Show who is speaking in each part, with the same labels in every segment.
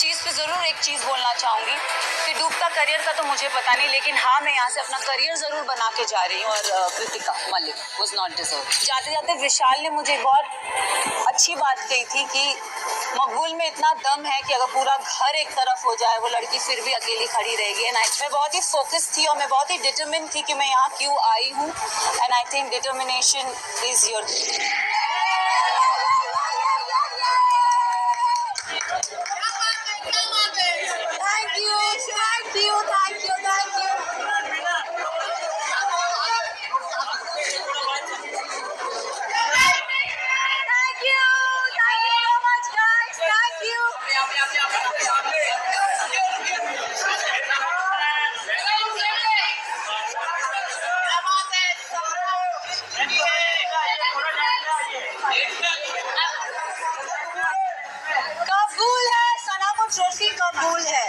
Speaker 1: चीज़ पे ज़रूर एक चीज़ बोलना चाहूँगी कि डूबता करियर का तो मुझे पता नहीं, लेकिन हाँ, मैं यहाँ से अपना करियर ज़रूर बना के जा रही हूँ। और Kritika Malik was not deserve. जाते जाते विशाल ने मुझे बहुत अच्छी बात कही थी कि मकबूल में इतना दम है कि अगर पूरा घर एक तरफ हो जाए वो लड़की फिर भी अकेली खड़ी रहेगी। एंड मैं बहुत ही फोकस थी और मैं बहुत ही डिटरमिन थी कि मैं यहाँ क्यों आई हूँ। And I think determination is your कबूल है, सना को ट्रॉफी कबूल है।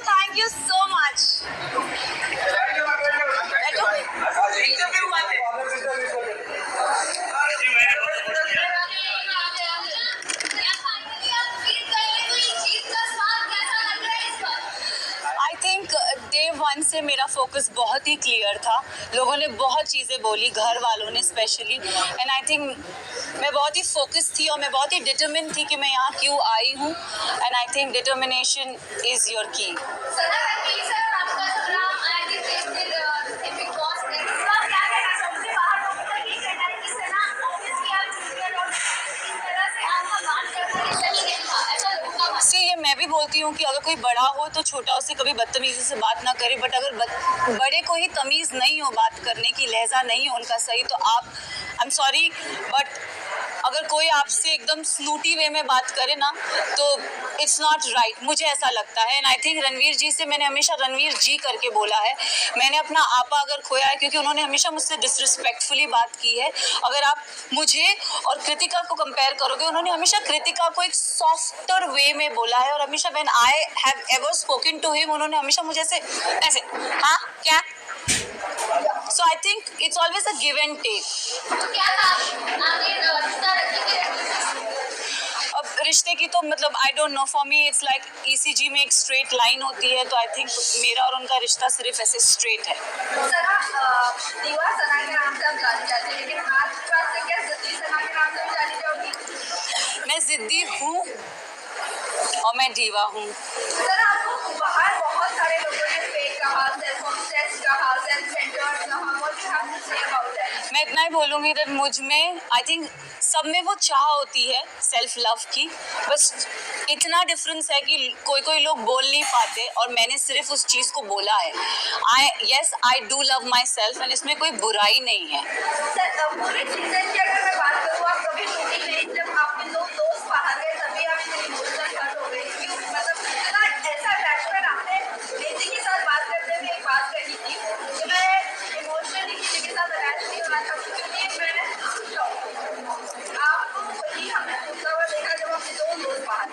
Speaker 1: Thank you so much. I think day one से मेरा फोकस बहुत ही क्लियर था। लोगों ने बहुत चीज़ें बोली, घर वालों ने स्पेशली, एंड आई थिंक मैं बहुत ही फोकस थी और मैं बहुत ही डिटरमिन थी कि मैं यहाँ क्यों आई हूँ। And I think determination is your की। ये मैं भी बोलती हूँ कि अगर कोई बड़ा हो तो छोटा उससे कभी बदतमीजी से बात ना करे, बट अगर बड़े को ही तमीज़ नहीं हो बात करने की, लहजा नहीं हो उनका सही, तो आप आई एम सॉरी बट अगर कोई आपसे एकदम स्नूटी वे में बात करे ना तो इट्स नॉट राइट, मुझे ऐसा लगता है। एंड आई थिंक रणवीर जी से मैंने हमेशा रणवीर जी करके बोला है। मैंने अपना आपा अगर खोया है क्योंकि उन्होंने हमेशा मुझसे डिसरिस्पेक्टफुली बात की है। अगर आप मुझे और कृतिका को कंपेयर करोगे, उन्होंने हमेशा कृतिका को एक सॉफ्टर वे में बोला है और हमेशा when I have ever spoken to him उन्होंने हमेशा मुझे ऐसे हाँ क्या, so I think it's always a give and take. अब रिश्ते की तो मतलब I don't know, for me it's like ECG में एक स्ट्रेट लाइन होती है, तो आई थिंक मेरा और उनका रिश्ता सिर्फ ऐसे स्ट्रेट है।
Speaker 2: दीवा सना के नाम से आप जानी जाती हैं, लेकिन आज के बाद से क्या जिद्दी सना के नाम से भी जानी जाओगी?
Speaker 1: मैं जिद्दी हूँ और मैं दीवा हूँ।
Speaker 2: सर आपको बाहर बहुत सारे लोगों ने फेक कहा, सेल्फ ऑब्सेस्ड कहा, सेल्फ सेंटर्ड कहा, what you have to say about that?
Speaker 1: मैं इतना ही बोलूँगी कि मुझ में आई थिंक सब में वो चाह होती है सेल्फ लव की, बस इतना डिफरेंस है कि कोई लोग बोल नहीं पाते और मैंने सिर्फ उस चीज़ को बोला है। I do love my self and इसमें कोई बुराई नहीं है।
Speaker 2: सर पूरी चीज़ें की अगर मैं बात करूँ, आप कभी टूटी नहीं, जब आपके दो दोस्त बाहर गए तभी आप इतनी इमोशनल हर्ट हो गई, क्यों? मतलब इतना ऐसा अटैचमेंट आपने बेटी के साथ बात करते हुए एक बात कही थी कि मैं इमोशनली किसी के साथ अटैच नहीं होना चाहती, क्योंकि मैं आपको वही हमने पूछा हुआ देखा जब आपके दो दोस्त बाहर।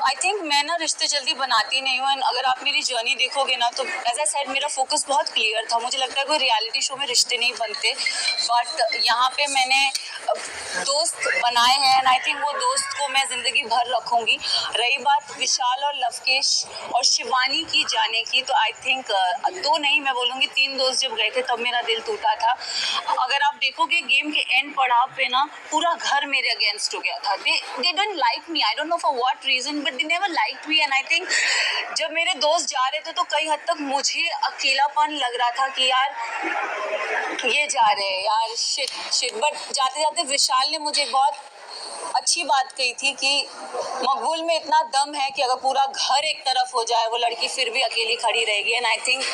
Speaker 1: आई थिंक मैं ना रिश्ते जल्दी बनाती नहीं हूँ एंड अगर आप मेरी जर्नी देखोगे ना तो एज आई सेड मेरा फोकस बहुत क्लियर था। मुझे लगता है कोई रियलिटी शो में रिश्ते नहीं बनते, बट यहाँ पे मैंने दोस्त बनाए हैं एंड आई थिंक वो दोस्त को मैं ज़िंदगी भर रखूँगी। रही बात विशाल और लवकेश और शिवानी की जाने की, तो आई थिंक दो नहीं मैं बोलूँगी 3 दोस्त जब गए थे तब मेरा दिल टूटा था। अगर आप देखोगे गेम के एंड पड़ाव पे ना पूरा घर मेरे अगेंस्ट हो गया था। They didn't like me, I don't know for what reason, but they never liked me. And I think जब मेरे दोस्त जा रहे थे तो कई हद तक मुझे अकेलापन लग रहा था कि यार ये जा रहे हैं यार, शिट। बट जाते जाते विशाल ने मुझे बहुत अच्छी बात कही थी कि मकबूल में इतना दम है कि अगर पूरा घर एक तरफ हो जाए वो लड़की फिर भी अकेली खड़ी रहेगी। And I think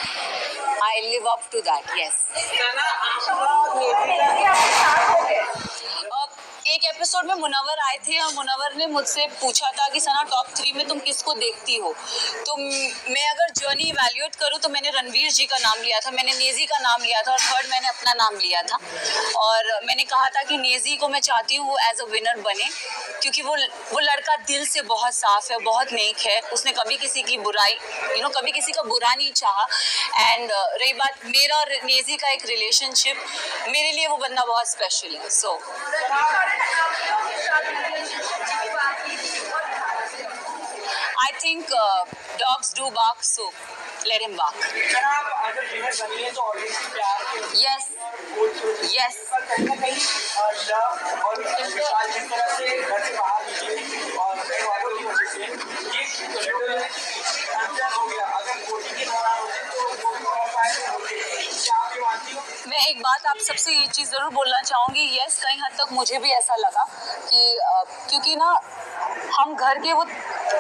Speaker 1: I live up to that. Yes, एक एपिसोड में मुनव्वर आए थे और मुनव्वर ने मुझसे पूछा था कि सना टॉप 3 में तुम किसको देखती हो, तो मैं अगर जर्नी इवैल्यूएट करूँ तो मैंने रणवीर जी का नाम लिया था, मैंने नेजी का नाम लिया था और थर्ड मैंने अपना नाम लिया था। और मैंने कहा था कि नेजी को मैं चाहती हूँ वो एज अ विनर बने, क्योंकि वो लड़का दिल से बहुत साफ है, बहुत नेक है, उसने कभी किसी की बुराई कभी किसी का बुरा नहीं चाहा। एंड रही बात मेरा और नेजी का एक रिलेशनशिप, मेरे लिए वो बंदा बहुत स्पेशल है। सो I think dogs do bark, so let him bark.
Speaker 3: Sir आप अगर विनर बनी है तो ऑडियंस प्यार के
Speaker 1: Yes, yes.
Speaker 3: पर कहीं ना कहीं लव और विशाल जिस तरह से घर से बाहर निकले और घर वालों की वजह से ये अंतर हो गया। अगर वोटिंग के दौरान होते तो वो भी और फायदे होते। क्या आप ये मानती हो?
Speaker 1: मैं एक बात आप सबसे ये चीज़ ज़रूर बोलना चाहूँगी, यस कहीं हद तक मुझे भी ऐसा लगा कि क्योंकि ना हम घर के वो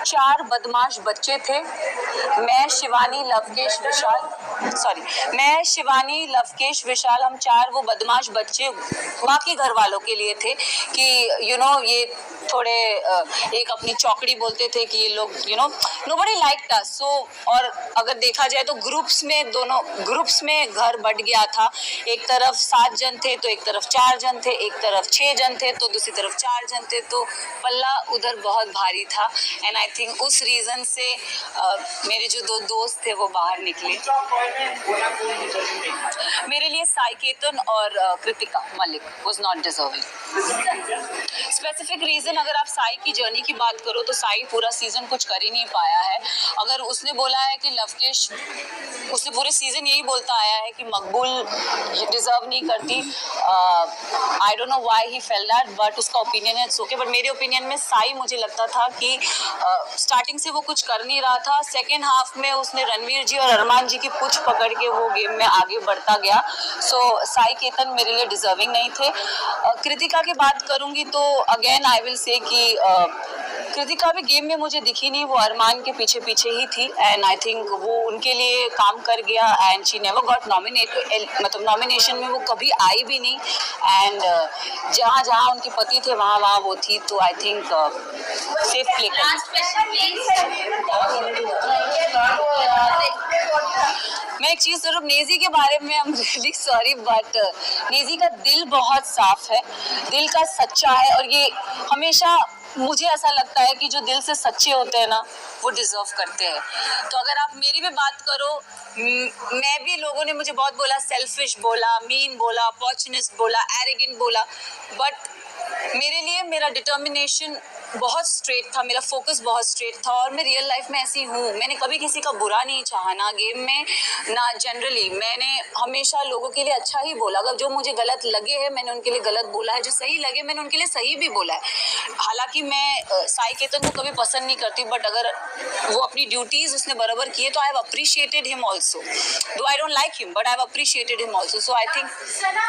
Speaker 1: 4 बदमाश बच्चे थे, मैं शिवानी लवकेश विशाल, हम 4 वो बदमाश बच्चे बाकी घर वालों के लिए थे कि ये थोड़े एक अपनी चौकड़ी बोलते थे कि ये लोग नोबडी लाइक्ड अस। सो और अगर देखा जाए तो दोनों ग्रुप्स में घर बट गया था, एक तरफ 7 जन थे तो एक तरफ 4 जन थे, एक तरफ 6 जन थे तो दूसरी तरफ 4 जन थे, तो पल्ला उधर बहुत भारी था। एंड आई थिंक उस रीज़न से मेरे जो 2 दोस्त थे वो बाहर निकले। मेरे लिए साई केतन और Kritika Malik was not deserving. Specific reason अगर आप साई की जर्नी की बात करो तो साई पूरा सीजन कुछ कर ही नहीं पाया है। अगर उसने बोला है कि लवकेश, उसने पूरे सीजन यही बोलता आया है कि मकबूल डिजर्व नहीं करती। आई don't know why he felt that, but उसका ओपिनियन है, इट्स ओके। बट मेरे ओपिनियन में साई मुझे लगता था कि स्टार्टिंग से वो कुछ कर नहीं रहा था, सेकेंड हाफ में उसने रणवीर जी और अरमान जी की पुछ पकड़ के वो गेम में आगे बढ़ता गया। सो साई केतन मेरे लिए डिजर्विंग नहीं थे। कृतिका की बात करूंगी तो अगेन आई विल से कि कृतिका भी गेम में मुझे दिखी नहीं, वो अरमान के पीछे पीछे ही थी। एंड आई थिंक वो उनके लिए काम कर गया and she never got nominated, मतलब नॉमिनेशन में वो कभी आई भी नहीं। एंड जहाँ जहाँ उनके पति थे वहाँ वहाँ वो थी, तो आई थिंक सेफ प्ले कर। मैं एक चीज़ जरूर नेजी के बारे में, I am really sorry but Naezy का दिल बहुत साफ है, दिल का सच्चा है, और ये हमेशा मुझे ऐसा लगता है कि जो दिल से सच्चे होते हैं ना वो डिजर्व करते हैं। तो अगर आप मेरी भी बात करो, मैं भी, लोगों ने मुझे बहुत बोला, सेल्फिश बोला, मीन बोला, अपॉर्चुनिस्ट बोला, एरोगेंट बोला, बट मेरे लिए मेरा डिटर्मिनेशन बहुत स्ट्रेट था, मेरा फोकस बहुत स्ट्रेट था, और मैं रियल लाइफ में ऐसी हूँ। मैंने कभी किसी का बुरा नहीं चाहा, ना गेम में ना जनरली। मैंने हमेशा लोगों के लिए अच्छा ही बोला। अगर जो मुझे गलत लगे हैं मैंने उनके लिए गलत बोला है, जो सही लगे मैंने उनके लिए सही भी बोला है। हालांकि मैं साई केतन को कभी पसंद नहीं करती, बट अगर वो अपनी ड्यूटीज उसने बराबर किए तो I have appreciated him also, though I don't like him but I have appreciated him also. So I think
Speaker 2: Sana